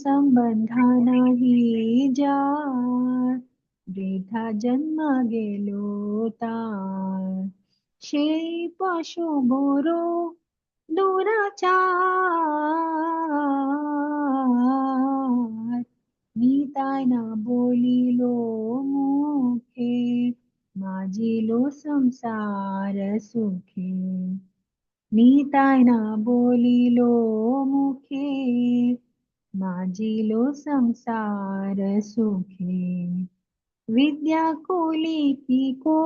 संबंधा नाही जार, वृथा जन्म गेलो तार. शेळी पशु बोरो दुराचार, निताय न बोलिलो मुखे, माजिलो संसार सुखे. निताय न बोलिलो मुखे, माजिलो संसार सुखे. विद्या कोली की को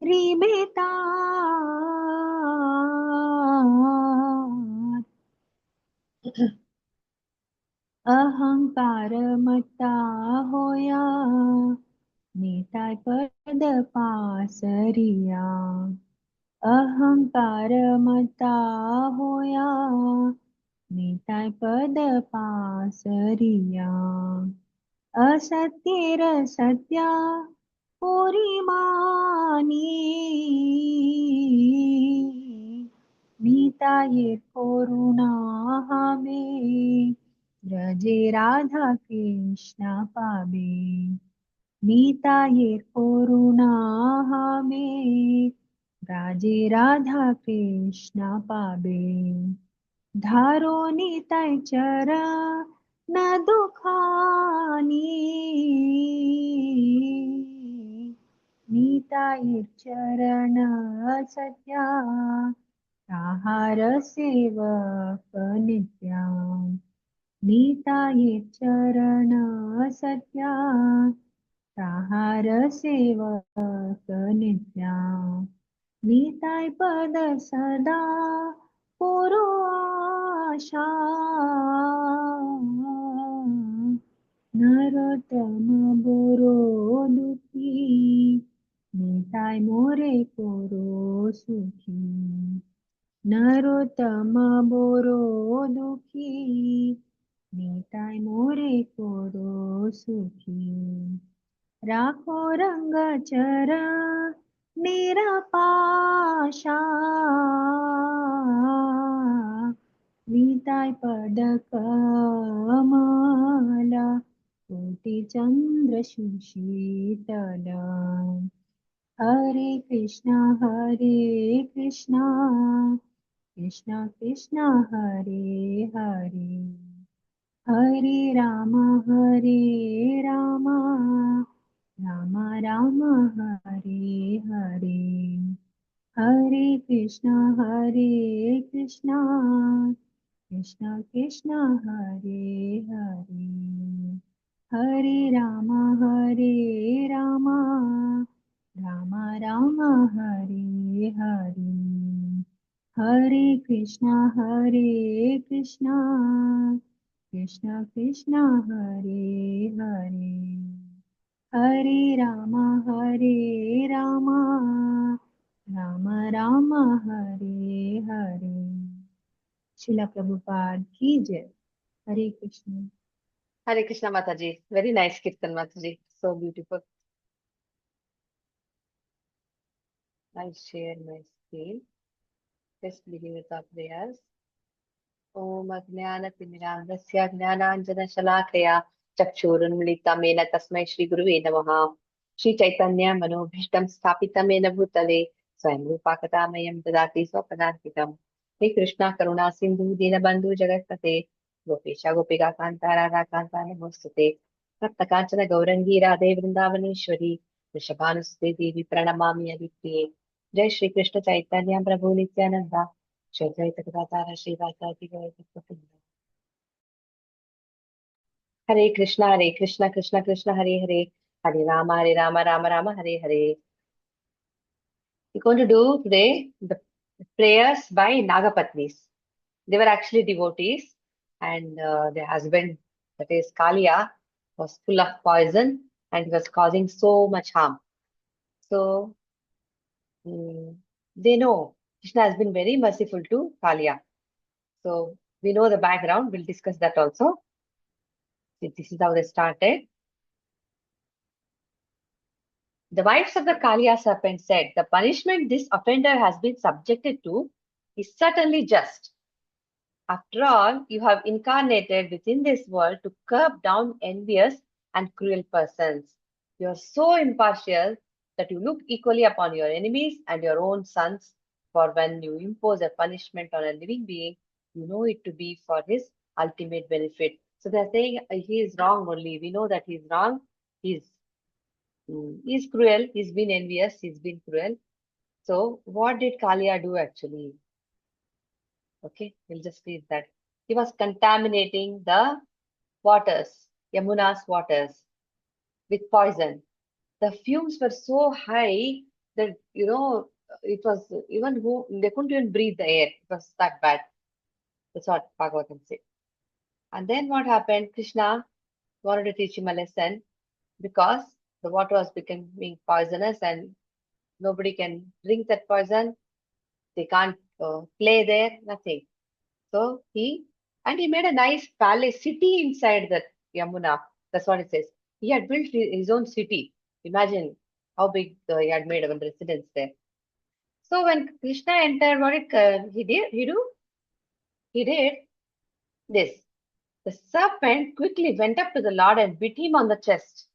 रिबेता, अहंकार मत्ता होया, निताय पद पासरिया. अहंकार मत्ता होया, निताय पद पासरिया. असत्येर सत्या पुरी मानी, निताये करुणा हमे, रजे राधा कृष्ण पावे. निताये करुणा हमे, राजे राधा कृष्ण पावे. धारो निताय चरण दुखानी, निताय चरण सत्या, आहार सेवक नित्या. निताय चरण सत्या, आहार सेवक नित्या. निताय पद सदा पुरो आशा, नरोत्तम बोरो दुखी, निताय मोरे कोरो सुखी. नरोत्तम बोरो दुखी, निताय मोरे कोरो सुखी. राखो रंग चर निरपाशा, निताय पद कमला, कोटि चंद्र सुशीतल. हरे कृष्णा कृष्णा कृष्णा हरे हरे, हरे राम राम राम हरे हरे. हरे कृष्णा कृष्णा हरे हरे, हरे राम राम राम हरे हरे. हरे कृष्णा कृष्णा हरे हरे, हरे राम राम राम हरे हरे. शिला प्रभुपाद की जय. हरे Krishna. Hare Krishna Mataji. Very nice Kirtan Mataji. So beautiful. I'll share my screen. Let's begin with our prayers. Om Ajnanatimirandasya Jnananjana चक्षुरुन्मिलितं येन तस्मै श्रीगुरुवे नमः. श्रीचैतन्य मनोभीष्टं स्थापितं येन भूतले स्वयं रूपा कथामयं ददाति स्वपदान्तिकम्. हे कृष्णा करुणा सिन्धु दीनबन्धु जगत्पते गोपेश गोपिका कान्ता राधा कान्ता नमोस्तुते. रक्तकाञ्चन गौरङ्गी राधे वृन्दावनेश्वरी वृषभानुसुते देवी प्रणमामि हरिप्रिये. जय श्री कृष्ण चैतन्य प्रभु नित्यानंदा श्री अद्वैत गदाधर श्रीवासादि गौरभक्तवृंद. हरे कृष्णा कृष्णा कृष्णा हरे हरे, हरे Ram Ram Ram Hare Hare. We're going to do today the prayers by Nagapatnis. They were actually devotees, and their husband, that is Kalia, was full of poison and was causing so much harm. So they know Krishna has been very merciful to Kalia. So we know the background. We'll discuss that also. This is how they started. The wives of the Kaliya serpent said, "The punishment this offender has been subjected to is certainly just. After all, you have incarnated within this world to curb down envious and cruel persons. You are so impartial that you look equally upon your enemies and your own sons. For when you impose a punishment on a living being, you know it to be for his ultimate benefit. So they're saying he is wrong only. We know that he's wrong. He's he's cruel. He's been envious. He's been cruel. So what did Kalia do actually? Okay, we'll just read that. He was contaminating the waters, Yamuna's waters, with poison. The fumes were so high that, it was even who they couldn't even breathe the air. It was that bad. That's what Bhagavatam said. And then what happened? Krishna wanted to teach him a lesson because the water was becoming poisonous and nobody can drink that poison. They can't play there, nothing. So he made a nice palace city inside that Yamuna. That's what it says. He had built his own city. Imagine how big he had made a residence there. So when Krishna entered, what he did? He did this. The serpent quickly went up to the Lord and bit him on the chest.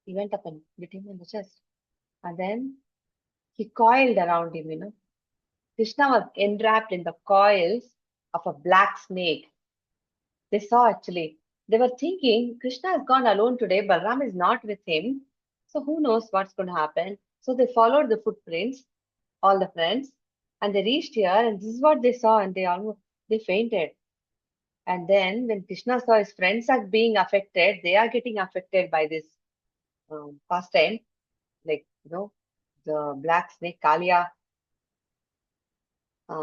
He went up and bit him on the chest. And then he coiled around him. Krishna was enwrapped in the coils of a black snake. They saw actually. They were thinking, Krishna has gone alone today, Balram is not with him. So who knows what's going to happen? So they followed the footprints, all the friends, and they reached here, and this is what they saw, and they fainted. And then when Krishna saw his friends are being affected, they are getting affected by this pastime, like the black snake Kalia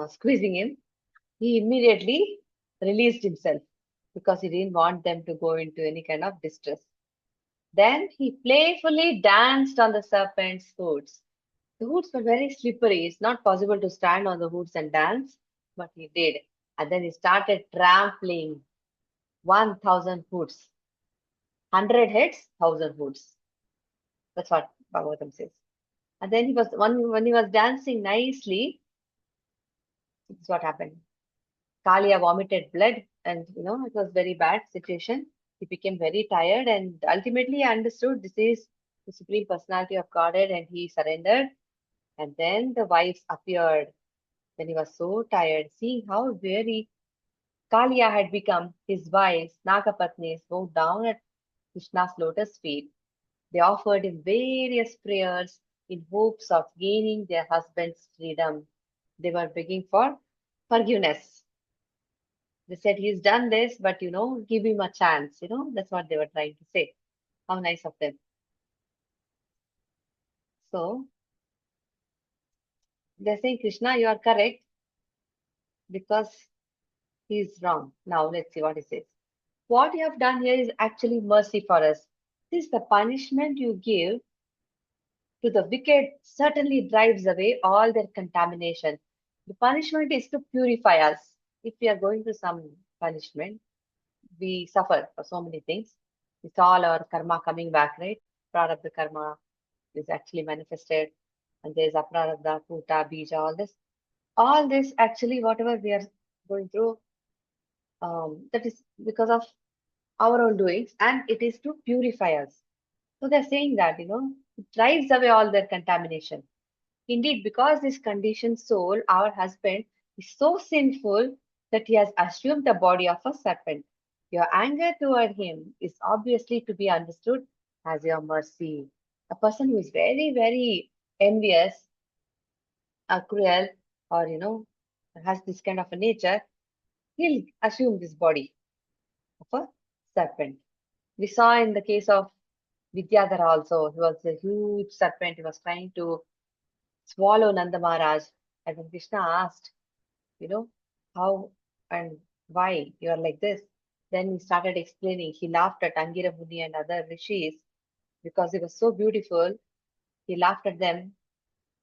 squeezing him. He immediately released himself because he didn't want them to go into any kind of distress. Then he playfully danced on the serpent's hoods. The hoods were very slippery. It's not possible to stand on the hoods and dance, but he did. And then he started trampling 1,000 hoods. 100 heads, 1,000 hoods. That's what Bhagavatam says. And then when he was dancing nicely, this is what happened. Kalia vomited blood, and it was very bad situation. He became very tired, and ultimately understood this is the Supreme Personality of Godhead, and he surrendered. And then the wives appeared when he was so tired, seeing how very Kalia had become. His wives, Nagapatnis, bowed down at Krishna's lotus feet. They offered him various prayers in hopes of gaining their husband's freedom. They were begging for forgiveness. They said he's done this, but give him a chance. That's what they were trying to say. How nice of them. So they're saying, Krishna, you are correct because he's wrong. Now let's see what he says. What you have done here is actually mercy for us. This the punishment you give to the wicked certainly drives away all their contamination. The punishment is to purify us. If we are going through some punishment, we suffer for so many things. It's all our karma coming back, right? Prarabdha karma is actually manifested, and there's aprarabdha, kuta, bija, all this. All this actually, whatever we are going through, that is because of our own doings, and it is to purify us. So they're saying that, it drives away all their contamination. Indeed, because this conditioned soul, our husband, is so sinful that he has assumed the body of a serpent. Your anger toward him is obviously to be understood as your mercy. A person who is very, very envious, cruel, or has this kind of a nature, he'll assume this body of a serpent. We saw in the case of Vidyadhara also, he was a huge serpent. He was trying to swallow Nanda Maharaj. And when Krishna asked, how and why you are like this, then he started explaining. He laughed at Angira Muni and other rishis because he was so beautiful. He laughed at them,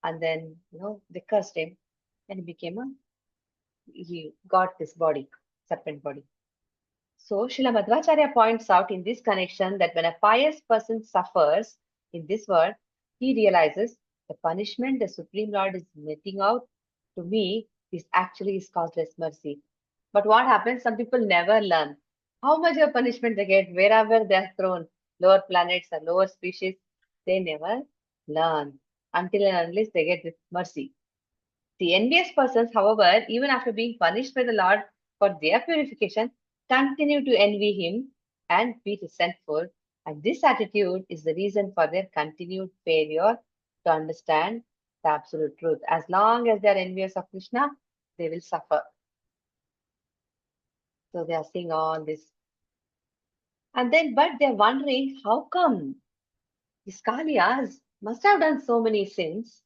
and then they cursed him, and he got this body, serpent body. So Srila Madhvacharya points out in this connection that when a pious person suffers in this world, he realizes the punishment the Supreme Lord is meting out to me is actually his causeless mercy. But what happens? Some people never learn. How much of punishment they get wherever they are thrown, lower planets or lower species, they never learn until and unless they get this mercy. The envious persons, however, even after being punished by the Lord for their purification, continue to envy him and be resentful. And this attitude is the reason for their continued failure to understand the absolute truth. As long as they are envious of Krishna, they will suffer. So they are seeing all this. And then, but they're wondering, how come these Kaliyas must have done so many sins,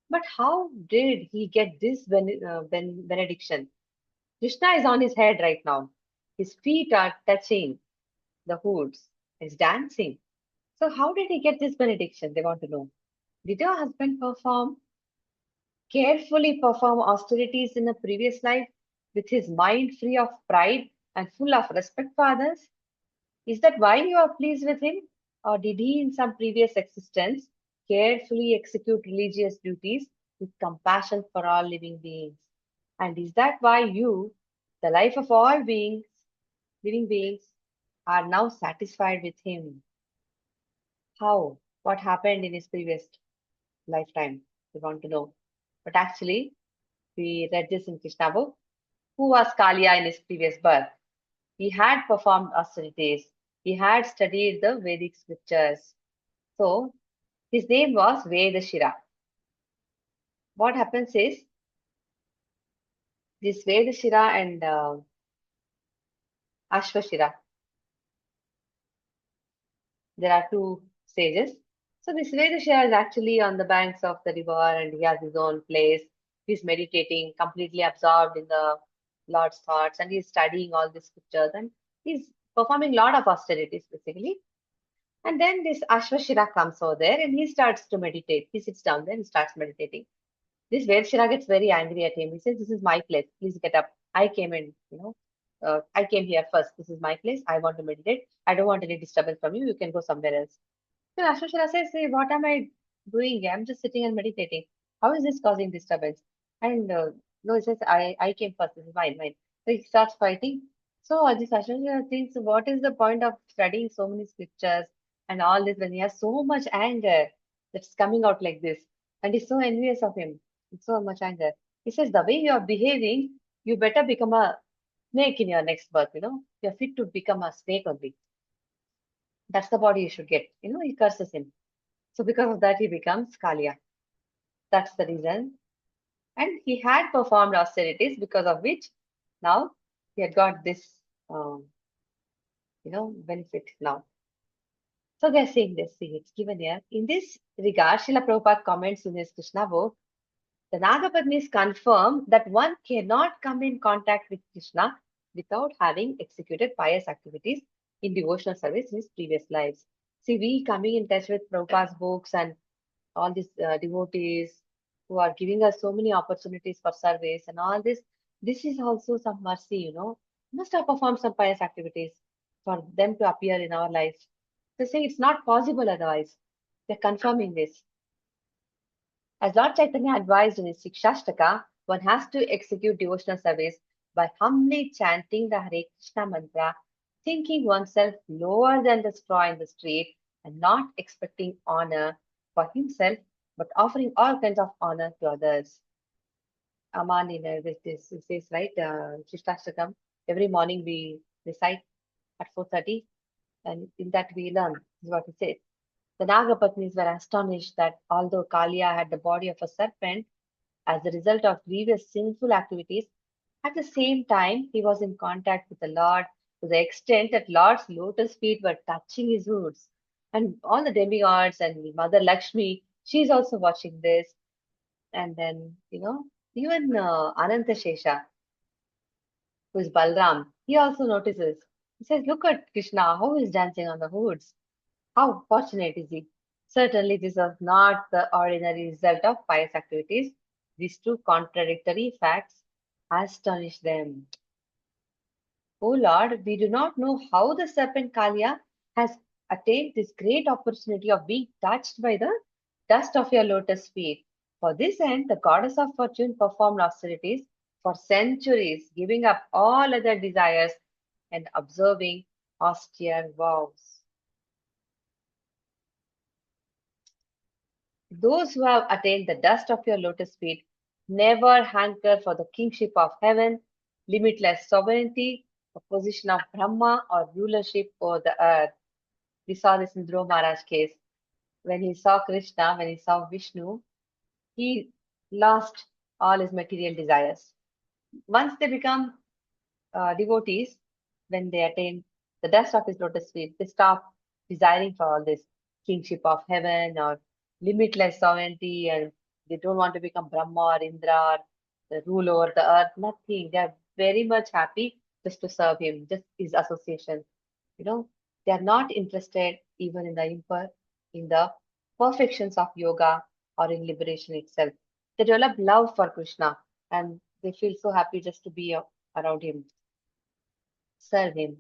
but how did he get this benediction? Krishna is on his head right now. His feet are touching the hoods. He's dancing. So how did he get this benediction? They want to know. Did your husband carefully perform austerities in a previous life with his mind free of pride and full of respect for others? Is that why you are pleased with him? Or did he in some previous existence carefully execute religious duties with compassion for all living beings? And is that why you, the life of all beings, living beings, are now satisfied with him? How? What happened in his previous lifetime? We want to know. But actually, we read this in Krishna book. Who was Kaliya in his previous birth? He had performed austerities. He had studied the Vedic scriptures. So, his name was Vedashira. What happens is, this Vedashira and Ashvashira, there are two sages. So this Vedashira is actually on the banks of the river and he has his own place. He's meditating, completely absorbed in the Lord's thoughts, and he's studying all the scriptures and he's performing a lot of austerities basically. And then this Ashvashira comes over there and he starts to meditate. He sits down there and starts meditating. This Vedashira gets very angry at him. He says, "This is my place. Please get up. I came in, I came here first. This is my place. I want to meditate. I don't want any disturbance from you. You can go somewhere else." So Ashwashara says, "Hey, what am I doing? I'm just sitting and meditating. How is this causing disturbance?" And no, he says, I came first. This is mine. So he starts fighting. So this Ashwashara thinks, what is the point of studying so many scriptures and all this when he has so much anger that's coming out like this? And he's so envious of him. With so much anger. He says, the way you are behaving, you better become a snake in your next birth, You're fit to become a snake only. That's the body you should get. He curses him. So because of that, he becomes Kaliya. That's the reason. And he had performed austerities because of which now he had got this, benefit now. So they're saying this, see, it's given here. In this regard, Srila Prabhupada comments in his Krishna book, the Nagapatnis confirm that one cannot come in contact with Krishna without having executed pious activities in devotional service in his previous lives. See, we coming in touch with Prabhupada's books and all these devotees who are giving us so many opportunities for service and all this. This is also some mercy, Must have performed some pious activities for them to appear in our lives. They say it's not possible otherwise. They're confirming this. As Lord Chaitanya advised in his Shikshashtaka, one has to execute devotional service by humbly chanting the Hare Krishna mantra, thinking oneself lower than the straw in the street and not expecting honor for himself, but offering all kinds of honor to others. Aman, this says, right, Shikshashtakam, every morning we recite at 4:30, and in that we learn, is what it says. The Nagapatnis were astonished that although Kaliya had the body of a serpent as a result of grievous sinful activities, at the same time he was in contact with the Lord to the extent that Lord's lotus feet were touching his hoods. And all the demigods and Mother Lakshmi, she's also watching this. And then, even Ananta Shesha, who is Balram, he also notices. He says, "Look at Krishna, how he's dancing on the hoods. How fortunate is he?" Certainly, this was not the ordinary result of pious activities. These two contradictory facts astonished them. "O Lord, we do not know how the serpent Kaliya has attained this great opportunity of being touched by the dust of your lotus feet. For this end, the goddess of fortune performed austerities for centuries, giving up all other desires and observing austere vows. Those who have attained the dust of your lotus feet never hanker for the kingship of heaven, limitless sovereignty, the position of Brahma, or rulership over the earth. We saw this in Dhruva Maharaj's case. When he saw Krishna, when he saw Vishnu, he lost all his material desires. Once they become devotees, when they attain the dust of his lotus feet, they stop desiring for all this kingship of heaven or limitless sovereignty, and they don't want to become Brahma or Indra or the rule over the earth. Nothing. They are very much happy just to serve him, just his association. You know, they are not interested even in in the perfections of yoga or in liberation itself. They develop love for Krishna and they feel so happy just to be around him, serve him.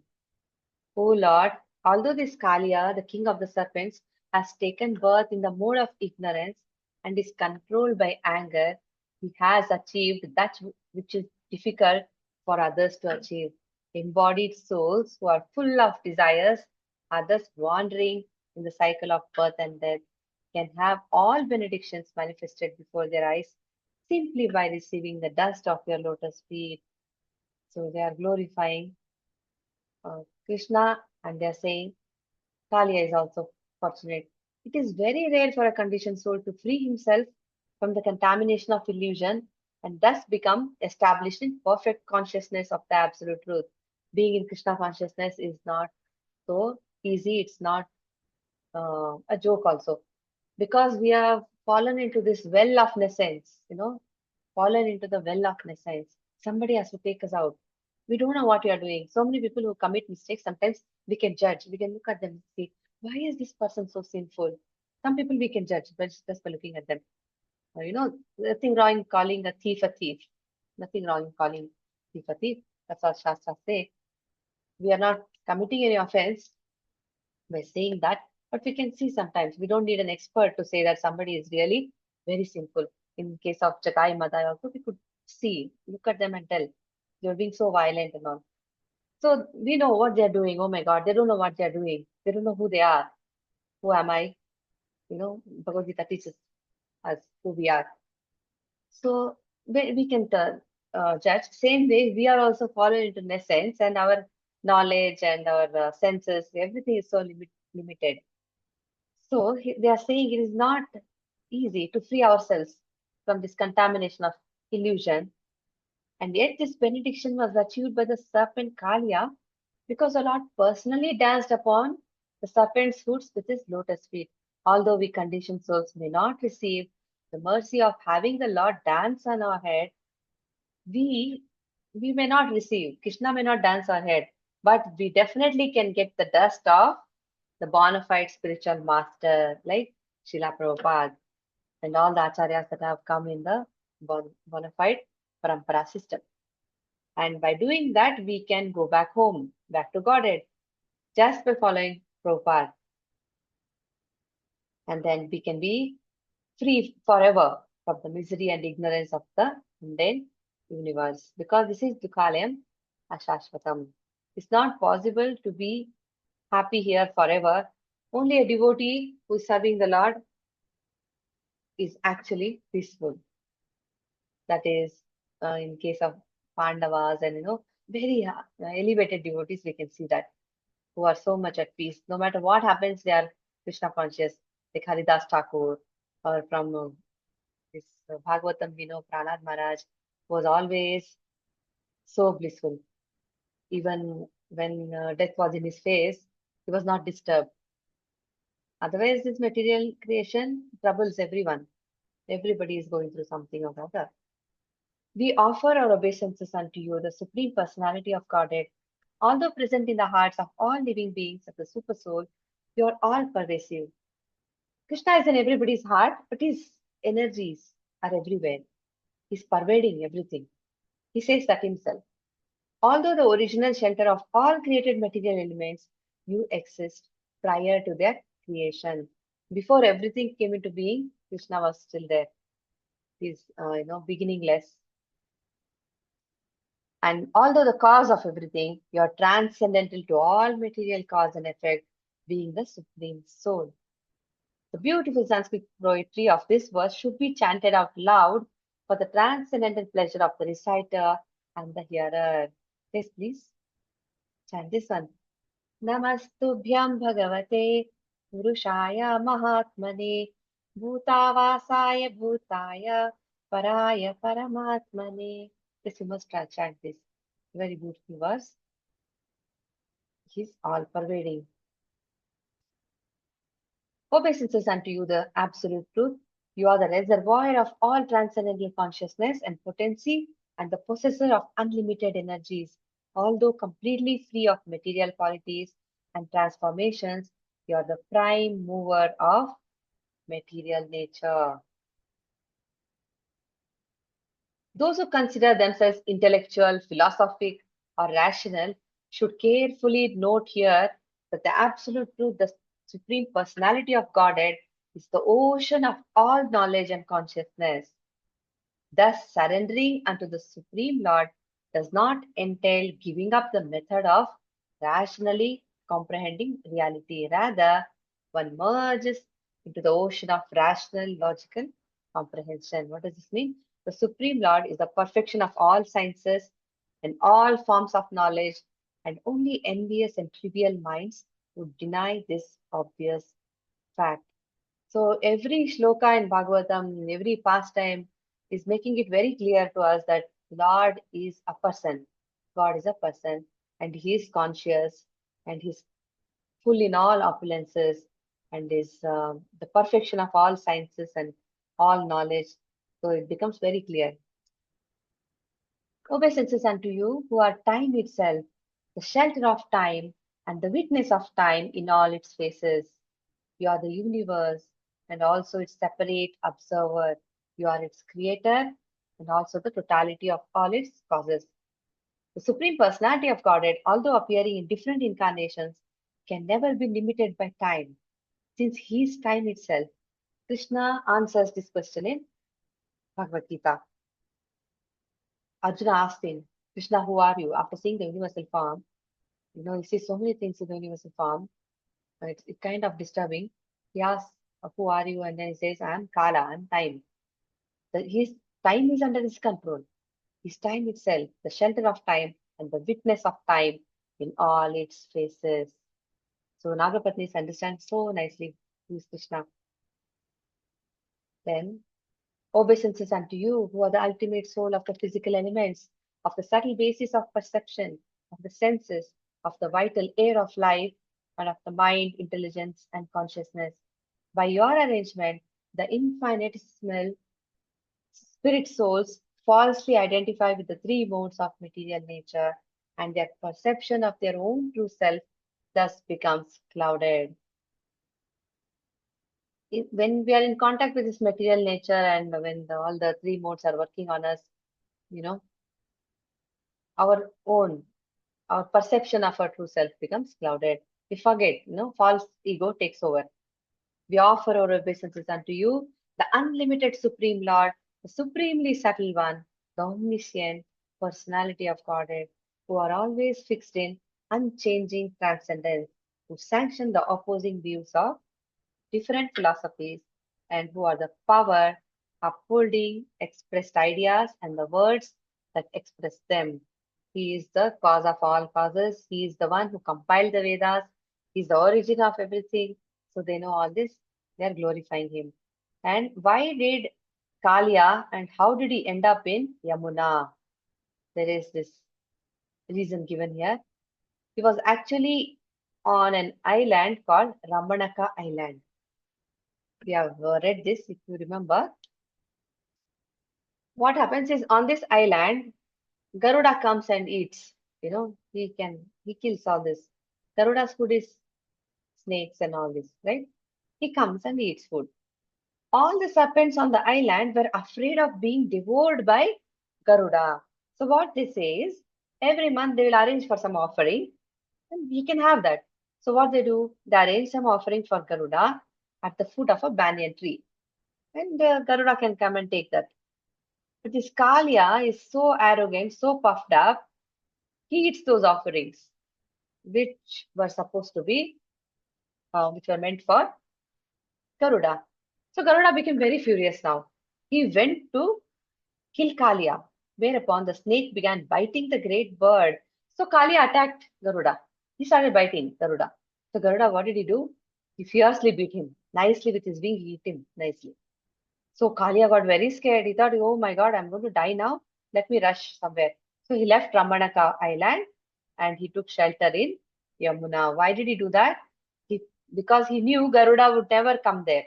O Lord, although this Kaliya, the king of the serpents, has taken birth in the mode of ignorance and is controlled by anger, he has achieved that which is difficult for others to achieve. Embodied souls who are full of desires, others wandering in the cycle of birth and death, can have all benedictions manifested before their eyes simply by receiving the dust of your lotus feet. So they are glorifying Krishna and they are saying Kaliya is also fortunate. It is very rare for a conditioned soul to free himself from the contamination of illusion and thus become established in perfect consciousness of the absolute truth. Being in Krishna consciousness is not so easy, it's not a joke also. Because we have fallen into this well of nescience, fallen into the well of nescience. Somebody has to take us out. We don't know what we are doing. So many people who commit mistakes, sometimes we can judge. We can look at them and see, why is this person so sinful? Some people we can judge just by looking at them. Nothing wrong in calling a thief a thief. Nothing wrong in calling thief a thief. That's what Shastra say. We are not committing any offense by saying that, but we can see sometimes. We don't need an expert to say that somebody is really very sinful. In case of Chakai Madai also, we could see, look at them and tell they're being so violent and all. So we know what they're doing. Oh my God, they don't know what they're doing. They don't know who they are. Who am I? Bhagavadgita teaches us who we are. So we can judge. Same way, we are also fallen into nescience and our knowledge and our senses, everything is so limited. So they are saying it is not easy to free ourselves from this contamination of illusion. And yet this benediction was achieved by the serpent Kaliya because the Lord personally danced upon the serpent's hoods with his lotus feet. Although we conditioned souls may not receive the mercy of having the Lord dance on our head, we we may not receive. Krishna may not dance our head, but we definitely can get the dust of the bona fide spiritual master like Srila Prabhupada and all the acharyas that have come in the bona fide parampara system. And by doing that, we can go back home, back to Godhead, just by following Prabhupada. And then we can be free forever from the misery and ignorance of the mundane universe. Because this is Dukalayam Ashashvatam. It's not possible to be happy here forever. Only a devotee who is serving the Lord is actually peaceful. That is, in case of Pandavas and very elevated devotees, we can see that who are so much at peace. No matter what happens, they are Krishna conscious, like Haridas Thakur, or from this Bhagavatam, Pranad Maharaj was always so blissful. Even when death was in his face, he was not disturbed. Otherwise, this material creation troubles everyone. Everybody is going through something or other. We offer our obeisances unto you, the Supreme Personality of Godhead. Although present in the hearts of all living beings of the Super Soul, you are all pervasive. Krishna is in everybody's heart, but his energies are everywhere. He's pervading everything. He says that himself. Although the original shelter of all created material elements, you exist prior to their creation. Before everything came into being, Krishna was still there. He's, beginningless. And although the cause of everything, you are transcendental to all material cause and effect, being the Supreme Soul. The beautiful Sanskrit poetry of this verse should be chanted out loud for the transcendental pleasure of the reciter and the hearer. Yes, please chant this one. Namastubhyam Bhagavate Purushaya Mahatmane Bhutavasaye Bhutaya Paraya Paramatmane. This you must chant this. Very beautiful verse. He's all pervading. Obeisances unto you, the absolute truth. You are the reservoir of all transcendental consciousness and potency and the possessor of unlimited energies. Although completely free of material qualities and transformations, you are the prime mover of material nature. Those who consider themselves intellectual, philosophic, or rational should carefully note here that the absolute truth, the Supreme Personality of Godhead, is the ocean of all knowledge and consciousness. Thus, surrendering unto the Supreme Lord does not entail giving up the method of rationally comprehending reality. Rather, one merges into the ocean of rational, logical comprehension. What does this mean? The Supreme Lord is the perfection of all sciences and all forms of knowledge, and only envious and trivial minds would deny this obvious fact. So every shloka in Bhagavatam, every pastime is making it very clear to us that Lord is a person. God is a person and he is conscious and he's full in all opulences and is the perfection of all sciences and all knowledge. So it becomes very clear. Obeisances unto you who are time itself, the shelter of time and the witness of time in all its phases. You are the universe and also its separate observer. You are its creator and also the totality of all its causes. The Supreme Personality of Godhead, although appearing in different incarnations, can never be limited by time, since he is time itself. Krishna answers this question in Bhagavad Gita. Arjuna asked him, Krishna, who are you? After seeing the universal form, he sees so many things in the universal form. It's kind of disturbing. He asks, who are you? And then he says, I am Kala, I am time. His time is under his control. His time itself, the shelter of time and the witness of time in all its phases. So Nagapatnis understands so nicely who is Krishna. Then, obeisances unto you, who are the ultimate soul of the physical elements, of the subtle basis of perception, of the senses, of the vital air of life, and of the mind, intelligence, and consciousness. By your arrangement, the infinitesimal spirit souls falsely identify with the three modes of material nature, and their perception of their own true self thus becomes clouded. When we are in contact with this material nature and when all the three modes are working on us, you know, our own, our perception of our true self becomes clouded. We forget, false ego takes over. We offer our obeisances unto you, the unlimited Supreme Lord, the supremely subtle one, the omniscient personality of Godhead, who are always fixed in unchanging transcendence, who sanction the opposing views of different philosophies, and who are the power upholding expressed ideas and the words that express them. He is the cause of all causes. He is the one who compiled the Vedas. He is the origin of everything. So they know all this. They are glorifying him. And why did Kalia and how did he end up in Yamuna? There is this reason given here. He was actually on an island called Ramanaka Island. We have read this, if you remember. What happens is on this island, Garuda comes and eats. He kills all this. Garuda's food is snakes and all this, right? He comes and eats food. All the serpents on the island were afraid of being devoured by Garuda. So what they say is, every month they will arrange for some offering and he can have that. So what they do, they arrange some offering for Garuda at the foot of a banyan tree. And Garuda can come and take that. But this Kalia is so arrogant, so puffed up, he eats those offerings, which were supposed to be, which were meant for Garuda. So Garuda became very furious now. He went to kill Kalia, whereupon the snake began biting the great bird. So Kalia attacked Garuda. He started biting Garuda. So Garuda, what did he do? He fiercely beat him. Nicely with his wing, he hit him nicely. So Kalia got very scared. He thought, oh my God, I'm going to die now. Let me rush somewhere. So he left Ramanaka Island and he took shelter in Yamuna. Why did he do that? Because he knew Garuda would never come there.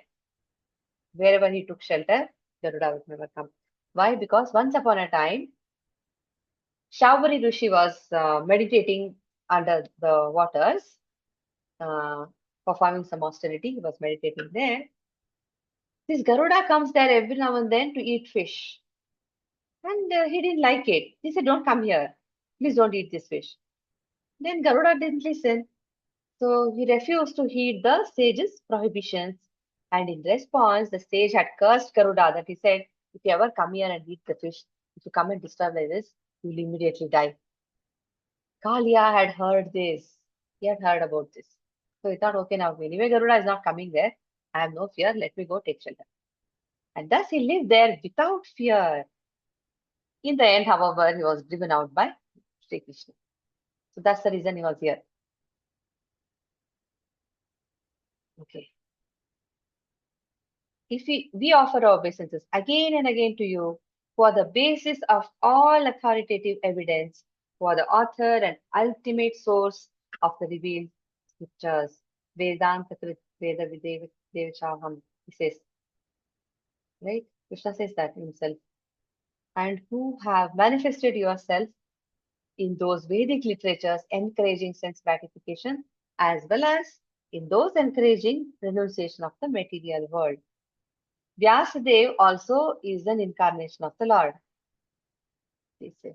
Wherever he took shelter, Garuda would never come. Why? Because once upon a time, Shaubari Rishi was meditating under the waters, uh, performing some austerity. He was meditating there. This Garuda comes there every now and then to eat fish. And he didn't like it. He said, don't come here. Please don't eat this fish. Then Garuda didn't listen. So he refused to heed the sage's prohibitions. And in response, the sage had cursed Garuda that he said, if you ever come here and eat the fish, if you come and disturb like this, you will immediately die. Kalia had heard this. He had heard about this. So he thought, okay, now anyway, Garuda is not coming there. I have no fear. Let me go take shelter. And thus he lived there without fear. In the end, however, he was driven out by Sri Krishna. So that's the reason he was here. Okay. If we offer our obeisances again and again to you, who are the basis of all authoritative evidence, who are the author and ultimate source of the revealed scriptures, Vedanta Krit Veda Devachaham, he says, right? Krishna says that himself. And who have manifested yourself in those Vedic literatures encouraging sense gratification, as well as in those encouraging renunciation of the material world. Vyasadeva also is an incarnation of the Lord. He says,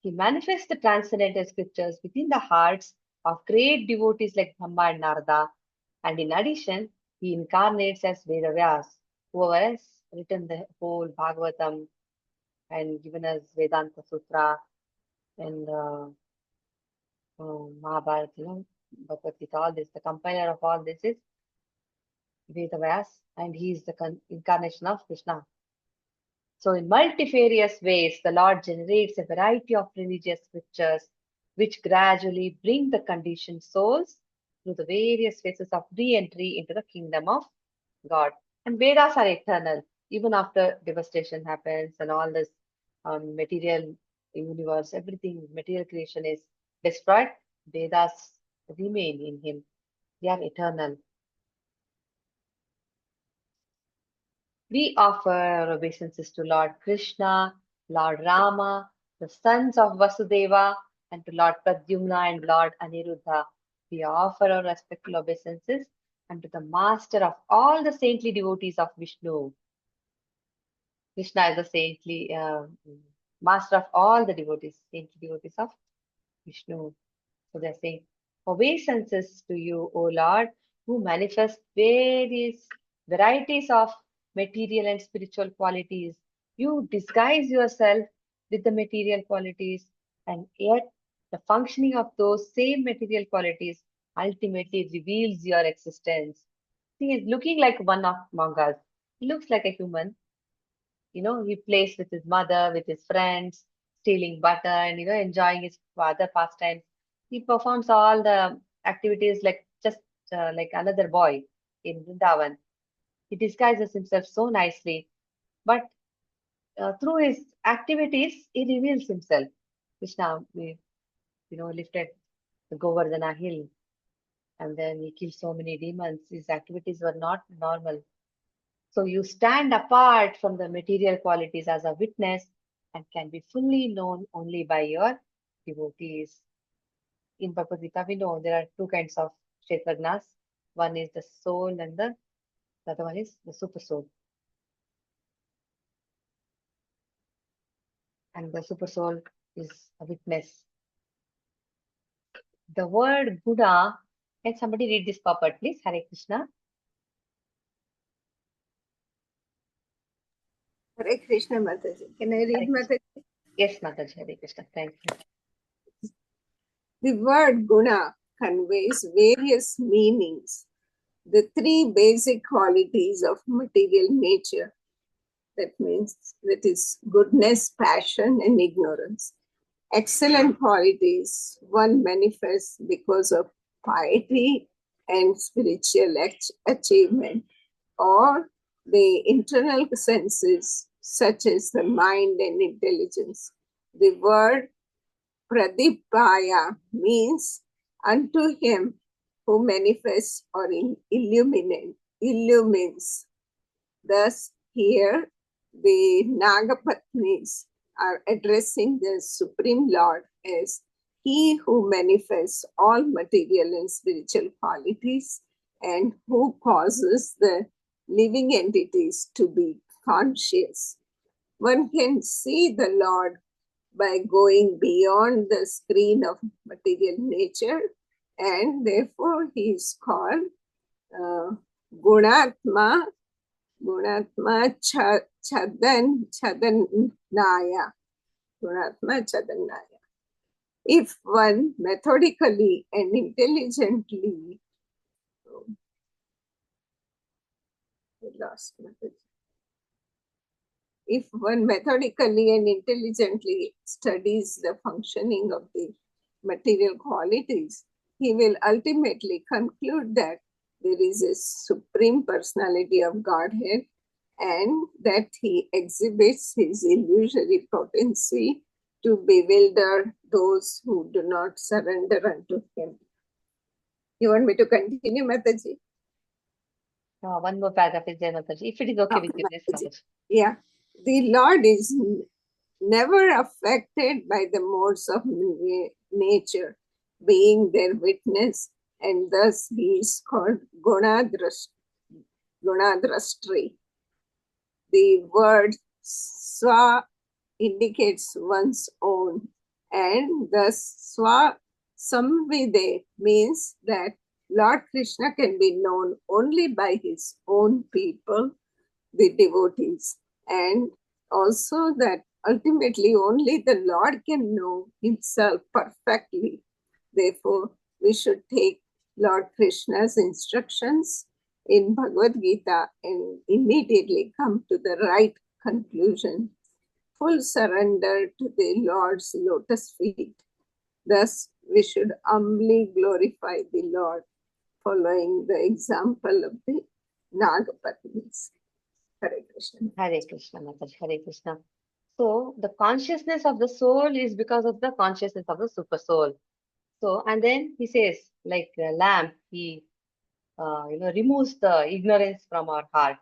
he manifests the transcendental scriptures within the hearts of great devotees like Brahma and Narada, and in addition, he incarnates as Vedavyas, who has written the whole Bhagavatam and given us Vedanta Sutra and Mahabharata, Bhagavadgita, all this. The compiler of all this is Vedavyas, and he is the incarnation of Krishna. So in multifarious ways, the Lord generates a variety of religious scriptures which gradually bring the conditioned souls through the various phases of re-entry into the kingdom of God. And Vedas are eternal. Even after devastation happens and all this material universe, everything, material creation is destroyed, Vedas remain in him. They are eternal. We offer obeisances to Lord Krishna, Lord Rama, the sons of Vasudeva, and to Lord Pradyumna and Lord Aniruddha. We offer our respectful obeisances and to the master of all the saintly devotees of Vishnu. Krishna is the saintly master of all the devotees, saintly devotees of Vishnu. So they're saying, obeisances to you, O Lord, who manifest various varieties of material and spiritual qualities. You disguise yourself with the material qualities, and yet the functioning of those same material qualities ultimately reveals your existence. He is looking like one of among us. He looks like a human. He plays with his mother, with his friends, stealing butter and, enjoying his other pastimes. He performs all the activities like just like another boy in Vrindavan. He disguises himself so nicely, but through his activities, he reveals himself. Krishna, lifted the Govardhana hill, and then he killed so many demons. His activities were not normal. So you stand apart from the material qualities as a witness and can be fully known only by your devotees. In Bhagavad-gita, we know there are two kinds of Kshetragnas. One is the soul and the other one is the super soul. And the super soul is a witness. The word Buddha, can somebody read this purport, please? Hare Krishna. Hare Krishna, Mataji. Can I read, Mataji? Yes, Mataji, Hare Krishna. Thank you. The word guna conveys various meanings. The three basic qualities of material nature, that means that is goodness, passion, and ignorance. Excellent qualities one manifests because of piety and spiritual achievement, or the internal senses such as the mind and intelligence. The word pradipaya means unto him who manifests or illumines. Thus, here the Nagapatnis are addressing the Supreme Lord as He who manifests all material and spiritual qualities and who causes the living entities to be conscious. One can see the Lord by going beyond the screen of material nature, and therefore he is called Gunatma Chadanaya. Gunatma Chadanaya. If one methodically and intelligently, if one methodically and intelligently studies the functioning of the material qualities, he will ultimately conclude that there is a supreme personality of Godhead and that he exhibits his illusory potency to bewilder those who do not surrender unto him. You want me to continue, Mataji? One more paragraph is there, Mataji. If it is okay with you, yes, Mataji. Yeah. The Lord is never affected by the modes of nature, being their witness, and thus he is called Gunadrastri. The word Swa indicates one's own, and thus Swa Samvide means that Lord Krishna can be known only by his own people, the devotees, and also that ultimately only the Lord can know himself perfectly. Therefore, we should take Lord Krishna's instructions in Bhagavadgita and immediately come to the right conclusion. Full surrender to the Lord's lotus feet. Thus, we should humbly glorify the Lord, following the example of the Nagapatnis. Hare Krishna. Hare Krishna, Mataji. Hare Krishna. So the consciousness of the soul is because of the consciousness of the super soul. So, and then he says, like a lamp, he removes the ignorance from our heart.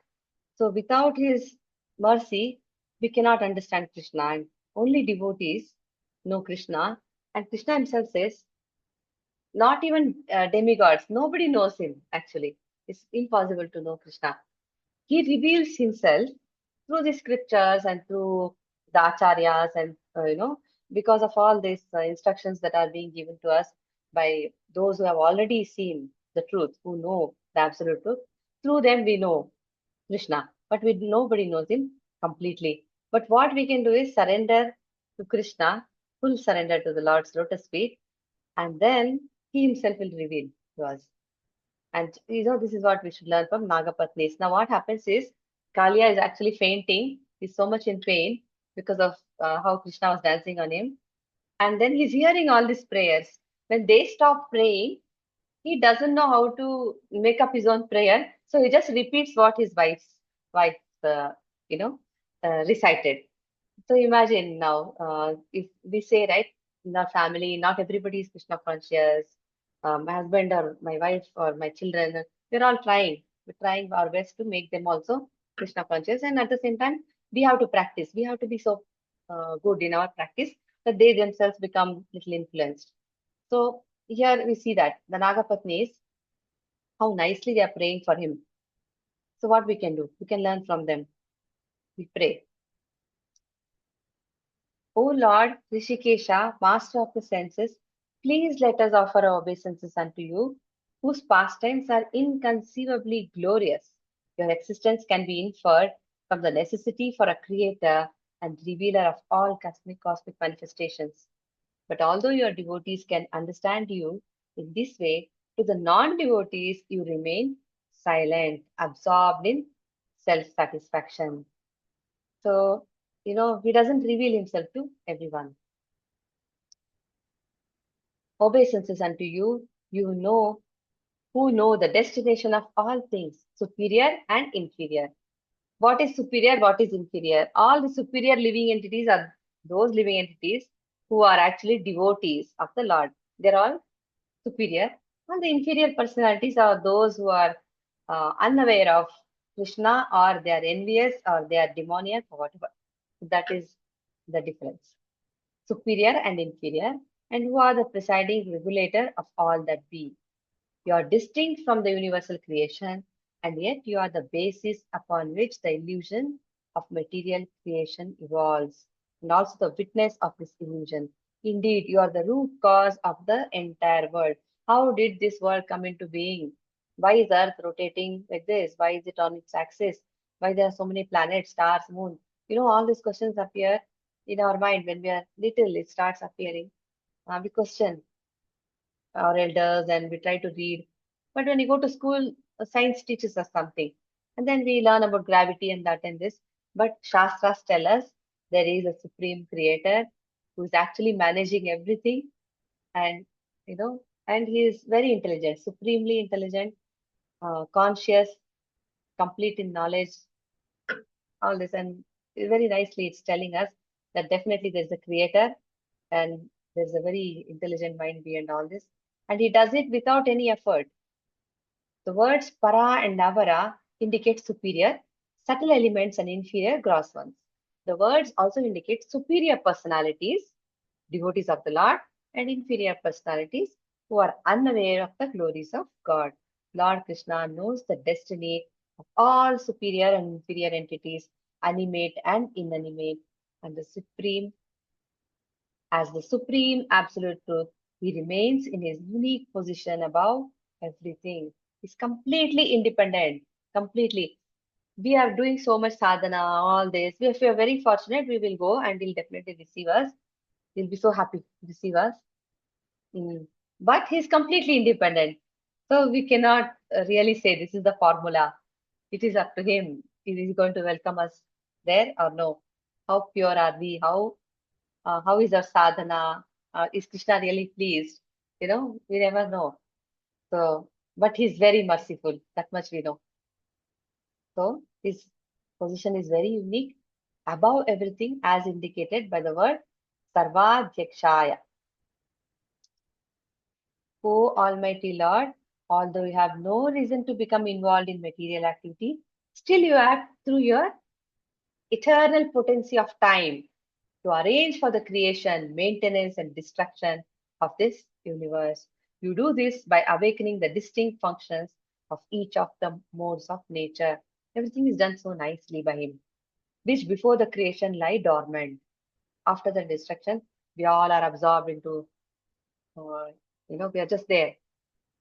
So without his mercy, we cannot understand Krishna, and only devotees know Krishna. And Krishna himself says, not even demigods, nobody knows him actually. It's impossible to know Krishna. He reveals himself through the scriptures and through the acharyas, and because of all these instructions that are being given to us by those who have already seen the truth, who know the absolute truth. Through them we know Krishna, but nobody knows him completely. But what we can do is surrender to Krishna, full surrender to the Lord's lotus feet, and then he himself will reveal to us. And this is what we should learn from Nagapatnis. Now, what happens is Kalia is actually fainting. He's so much in pain because of how Krishna was dancing on him. And then he's hearing all these prayers. When they stop praying, he doesn't know how to make up his own prayer. So he just repeats what his wife, recited. So imagine now, if we say, right, in our family, not everybody is Krishna conscious. My husband or my wife or my children, we're all trying. We're trying our best to make them also Krishna conscious. And at the same time, we have to practice. We have to be so good in our practice that they themselves become little influenced. So here we see that the Nagapatnis, how nicely they are praying for him. So what we can do? We can learn from them. We pray. O Lord Rishikesha, master of the senses, please let us offer our obeisances unto you, whose pastimes are inconceivably glorious. Your existence can be inferred from the necessity for a creator and revealer of all cosmic manifestations. But although your devotees can understand you in this way, to the non-devotees, you remain silent, absorbed in self-satisfaction. So, he doesn't reveal himself to everyone. Obeisances unto you, who know the destination of all things, superior and inferior. What is superior? What is inferior? All the superior living entities are those living entities who are actually devotees of the Lord. They're all superior. And the inferior personalities are those who are unaware of Krishna, or they are envious, or they are demoniac, or whatever. That is the difference. Superior and inferior, and who are the presiding regulator of all that be. You are distinct from the universal creation, and yet you are the basis upon which the illusion of material creation evolves, and also the witness of this illusion. Indeed, you are the root cause of the entire world. How did this world come into being? Why is Earth rotating like this? Why is it on its axis? Why there are so many planets, stars, moon? All these questions appear in our mind when we are little. It starts appearing. We question our elders and we try to read. But when you go to school, science teaches us something. And then we learn about gravity and that and this. But Shastras tell us there is a supreme creator who is actually managing everything. And, and he is very intelligent, supremely intelligent, conscious, complete in knowledge, all this. And very nicely it's telling us that definitely there's a creator and there's a very intelligent mind behind all this. And he does it without any effort. The words para and avara indicate superior, subtle elements, and inferior, gross ones. The words also indicate superior personalities, devotees of the Lord, and inferior personalities who are unaware of the glories of God. Lord Krishna knows the destiny of all superior and inferior entities, animate and inanimate, and as the supreme absolute truth, he remains in his unique position above everything. He's completely independent, completely. We are doing so much sadhana, all this. If we are very fortunate, we will go and he'll definitely receive us. He'll be so happy to receive us. Mm. But he's completely independent. So we cannot really say this is the formula. It is up to him. Is he going to welcome us there or no? How pure are we? How is our sadhana? Is Krishna really pleased? We never know. So, but he's very merciful. That much we know. So his position is very unique, above everything, as indicated by the word Sarvadhyakshaya. O Almighty Lord, although you have no reason to become involved in material activity, still you act through your eternal potency of time to arrange for the creation, maintenance, and destruction of this universe. You do this by awakening the distinct functions of each of the modes of nature. Everything is done so nicely by him, which before the creation lie dormant. After the destruction, we all are absorbed into, we are just there.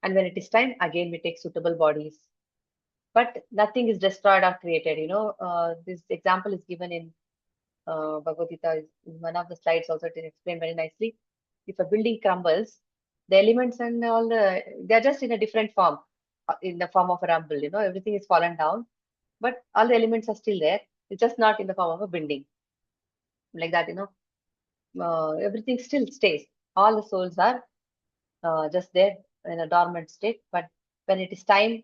And when it is time, again we take suitable bodies. But nothing is destroyed or created. This example is given in Bhagavadgita, in one of the slides also to explain very nicely. If a building crumbles, the elements and all they're just in a different form, in the form of a rumble, everything is fallen down, but all the elements are still there. It's just not in the form of a building. Like that, everything still stays. All the souls are just there in a dormant state. But when it is time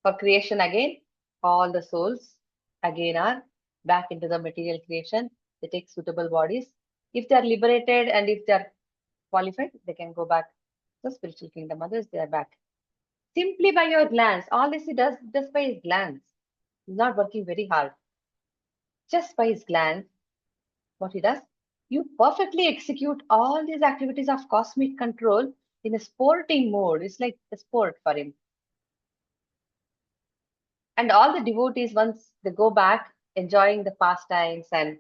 for creation again, all the souls again are back into the material creation. They take suitable bodies. If they are liberated and if they are qualified, they can go back to the spiritual kingdom. Others, they are back. Simply by your glance, all this he does just by his glance. He's not working very hard. Just by his glance, what he does, you perfectly execute all these activities of cosmic control in a sporting mode. It's like a sport for him. And all the devotees, once they go back enjoying the pastimes and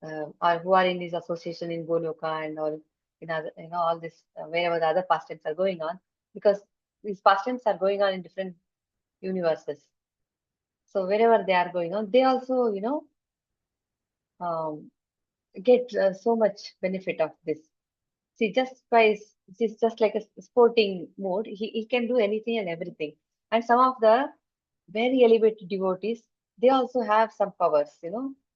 or who are in this association in Goloka and all in other, all this wherever the other pastimes are going on, because these pastimes are going on in different universes. So wherever they are going on, they also, um, get so much benefit of this. See, it's just like a sporting mode. He can do anything and everything. And some of the very elevated devotees, they also have some powers,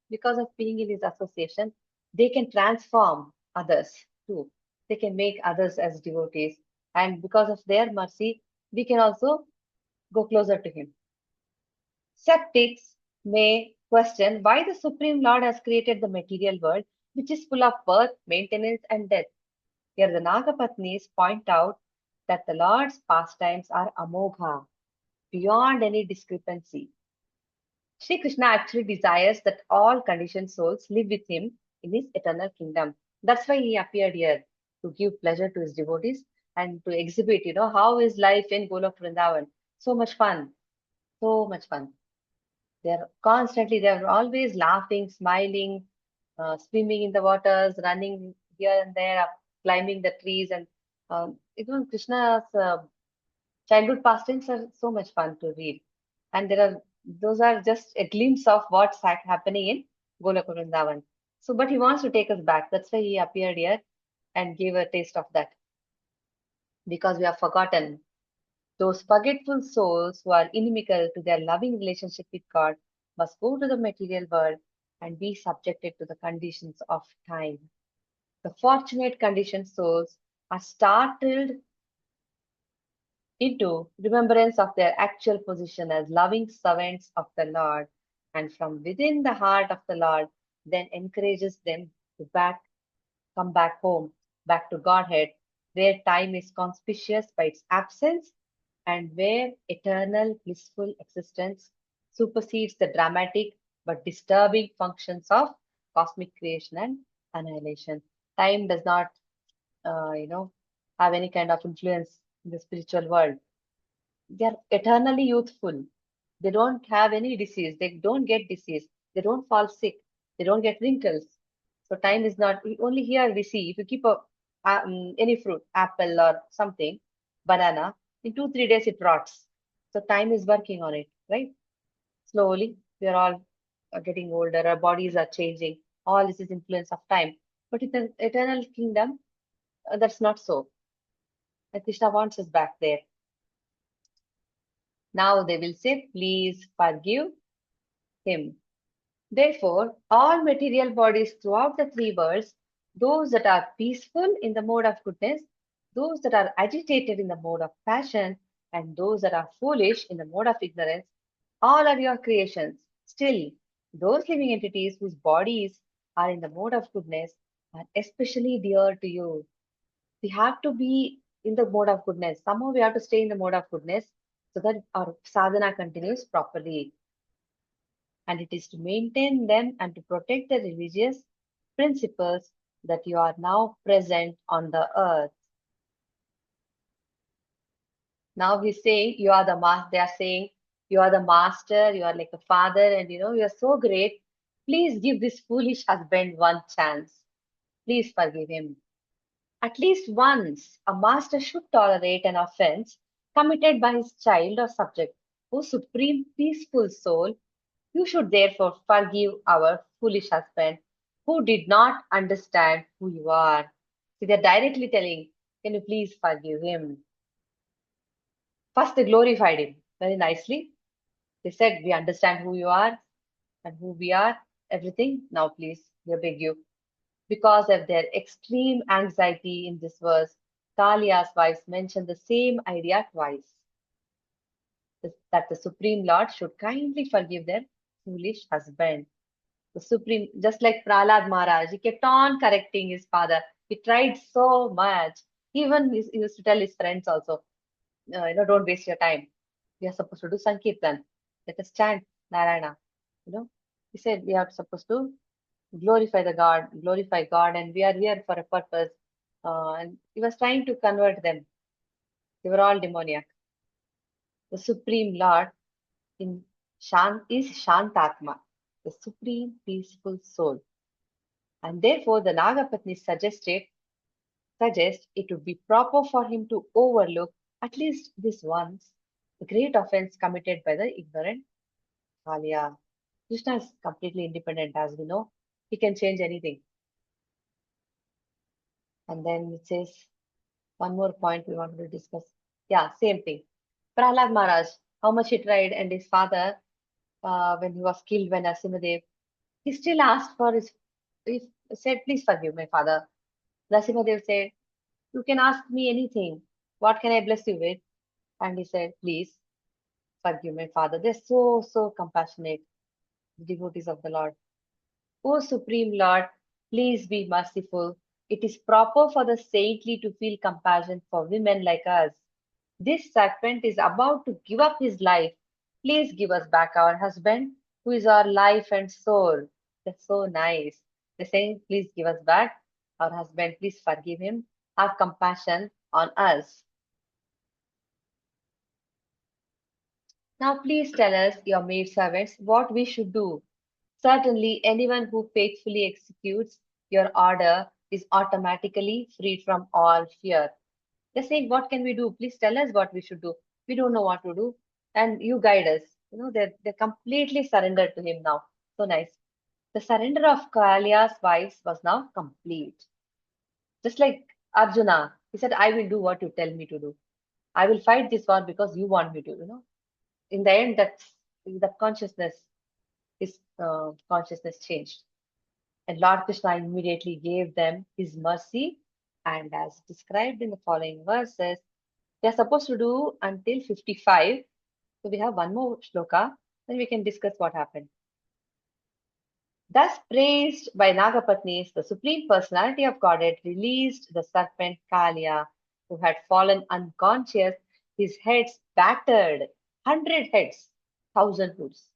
because of being in his association, they can transform others too. They can make others as devotees. And because of their mercy, we can also go closer to him. Skeptics may question why the Supreme Lord has created the material world, which is full of birth, maintenance, and death. Here the Nagapatnis point out that the Lord's pastimes are amogha, beyond any discrepancy. Sri Krishna actually desires that all conditioned souls live with him in his eternal kingdom. That's why he appeared here, to give pleasure to his devotees and to exhibit, how is life in Golok Vrindavan. So much fun, so much fun. They're always laughing, smiling, swimming in the waters, running here and there, climbing the trees, and even Krishna's childhood pastimes are so much fun to read. And those are just a glimpse of what's happening in Golok Vrindavan. So, but he wants to take us back. That's why he appeared here and gave a taste of that, because we have forgotten. Those forgetful souls who are inimical to their loving relationship with God must go to the material world and be subjected to the conditions of time. The fortunate conditioned souls are startled into remembrance of their actual position as loving servants of the Lord, and from within the heart of the Lord then encourages them to come back home, back to Godhead, where time is conspicuous by its absence and where eternal blissful existence supersedes the dramatic but disturbing functions of cosmic creation and annihilation. Time does not, uh, you know, have any kind of influence in the spiritual world. They are eternally youthful. They don't have any disease. They don't get disease. They don't fall sick. They don't get wrinkles. So time is not, only here we see if you keep any fruit, apple or something, banana, in 2, 3 days it rots. So time is working on it, right? Slowly, we are all getting older. Our bodies are changing. All this is influence of time. But in the eternal kingdom, that's not so. And Krishna wants us back there. Now they will say, please forgive him. Therefore, all material bodies throughout the three worlds, those that are peaceful in the mode of goodness, those that are agitated in the mode of passion, and those that are foolish in the mode of ignorance, all are your creations. Still, those living entities whose bodies are in the mode of goodness are especially dear to you. We have to be in the mode of goodness. Somehow we have to stay in the mode of goodness so that our sadhana continues properly. And it is to maintain them and to protect the religious principles that you are now present on the earth. Now he's saying you are the master. They are saying you are the master, you are like a father, and you are so great. Please give this foolish husband one chance. Please forgive him. At least once, a master should tolerate an offense committed by his child or subject. O supreme peaceful soul, you should therefore forgive our foolish husband who did not understand who you are. See, they're directly telling, can you please forgive him? First, they glorified him very nicely. They said, we understand who you are and who we are, everything. Now, please, we beg you. Because of their extreme anxiety in this verse, Kalia's wives mention the same idea twice, that the Supreme Lord should kindly forgive their foolish husband. The Supreme, just like Prahlad Maharaj, he kept on correcting his father. He tried so much. Even he used to tell his friends also, don't waste your time. We are supposed to do Sankirtan. Let us chant Narayana. He said we are supposed to glorify God, and we are here for a purpose. And he was trying to convert them. They were all demoniac. The Supreme Lord is Shantatma, the supreme peaceful soul. And therefore, the Nagapatni suggest it would be proper for him to overlook at least this once the great offense committed by the ignorant Kalia. Krishna is completely independent, as we know. He can change anything. And then it says one more point we wanted to discuss. Yeah, same thing. Prahlad Maharaj, how much he tried, and his father, when he was killed by Narasimhadev, he still asked for his, he said, please forgive my father. Narasimhadev said, you can ask me anything. What can I bless you with? And he said, please forgive my father. They're so, so compassionate, the devotees of the Lord. O Supreme Lord, please be merciful. It is proper for the saintly to feel compassion for women like us. This serpent is about to give up his life. Please give us back our husband, who is our life and soul. That's so nice. They're saying, please give us back our husband. Please forgive him. Have compassion on us. Now, please tell us, your maidservants, what we should do. Certainly, anyone who faithfully executes your order is automatically freed from all fear. They're saying, what can we do? Please tell us what we should do. We don't know what to do. And you guide us. They're completely surrendered to him now. So nice. The surrender of Kalya's wives was now complete. Just like Arjuna, he said, I will do what you tell me to do. I will fight this war because you want me to. In the end, that's the consciousness changed. And Lord Krishna immediately gave them his mercy. And as described in the following verses, they are supposed to do until 55. So we have one more shloka, then we can discuss what happened. Thus praised by Nagapatnis, the Supreme Personality of Godhead released the serpent Kalya, who had fallen unconscious, his heads battered, 100 heads, 1,000 hoods.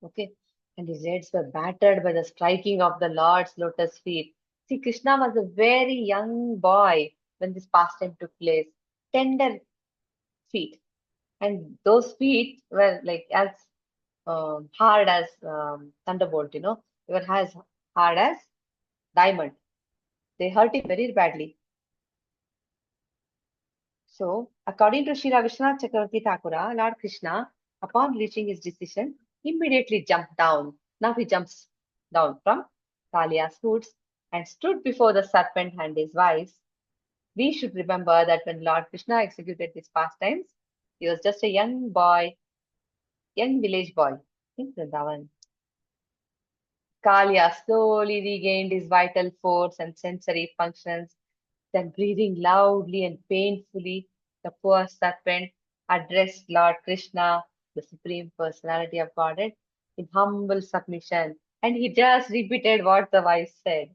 Okay. And his heads were battered by the striking of the Lord's lotus feet. See, Krishna was a very young boy when this pastime took place. Tender feet. And those feet were like as hard as thunderbolt. They were as hard as diamond. They hurt him very badly. So, according to Sri Vishwanath Chakravarti Thakura, Lord Krishna, upon reaching his decision, immediately jumped down. Now he jumps down from Kaliya's hoods and stood before the serpent and his wives. We should remember that when Lord Krishna executed these pastimes, he was just a young boy, young village boy in Vrindavan. Kaliya slowly regained his vital force and sensory functions. Then, breathing loudly and painfully, the poor serpent addressed Lord Krishna, the Supreme Personality of Godhead, in humble submission. And he just repeated what the wife said.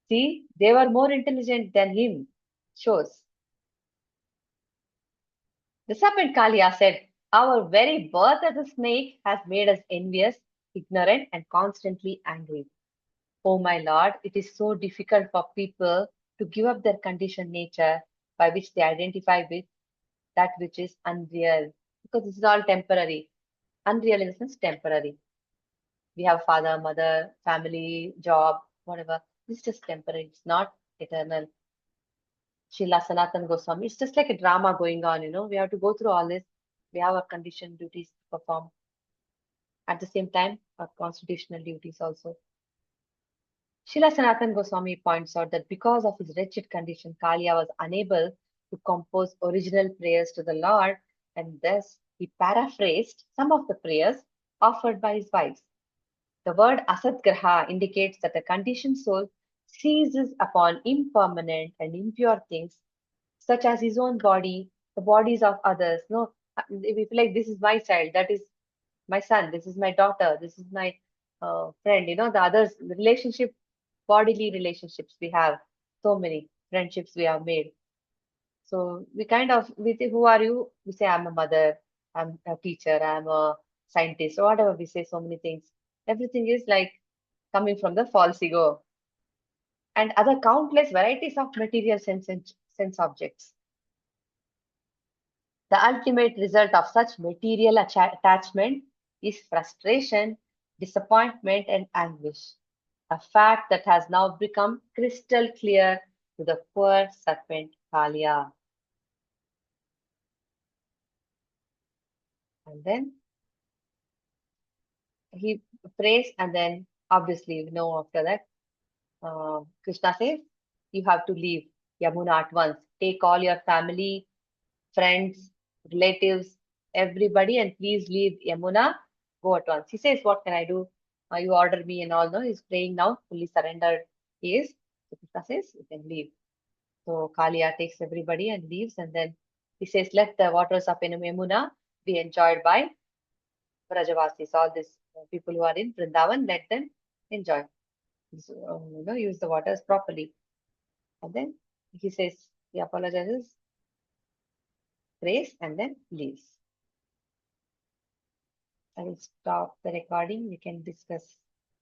See, they were more intelligent than him. Shows. The serpent Kaliya said, our very birth as a snake has made us envious, ignorant, and constantly angry. Oh my Lord, it is so difficult for people to give up their conditioned nature by which they identify with that which is unreal, because this is all temporary. Unreal in the sense temporary. We have father, mother, family, job, whatever. This is just temporary. It's not eternal. Srila Sanatan Goswami. It's just like a drama going on. We have to go through all this. We have our conditioned duties to perform. At the same time, our constitutional duties also. Srila Sanatan Goswami points out that because of his wretched condition, Kaliya was unable to compose original prayers to the Lord, and thus he paraphrased some of the prayers offered by his wives. The word asadgraha indicates that a conditioned soul seizes upon impermanent and impure things, such as his own body, the bodies of others. No, if you feel like this is my child, that is my son, this is my daughter, this is my friend, the others, the relationship, bodily relationships we have, so many friendships we have made. So we say, who are you? We say, I'm a mother, I'm a teacher, I'm a scientist, or whatever we say, so many things. Everything is like coming from the false ego and other countless varieties of material sense objects. The ultimate result of such material attachment is frustration, disappointment, and anguish, a fact that has now become crystal clear to the poor serpent Kaliya. And then he prays, and then obviously we know after that, Krishna says, you have to leave Yamuna at once. Take all your family, friends, relatives, everybody, and please leave Yamuna. Go at once. He says, what can I do? You order me and all. No, he's praying now, fully surrendered he is. So Krishna says, you can leave. So Kalia takes everybody and leaves, and then he says, let the waters of Yamuna be enjoyed by Brajavasis, all these people who are in Vrindavan, let them enjoy. Use the waters properly. And then he says, he apologizes, prays, and then leaves. I will stop the recording. We can discuss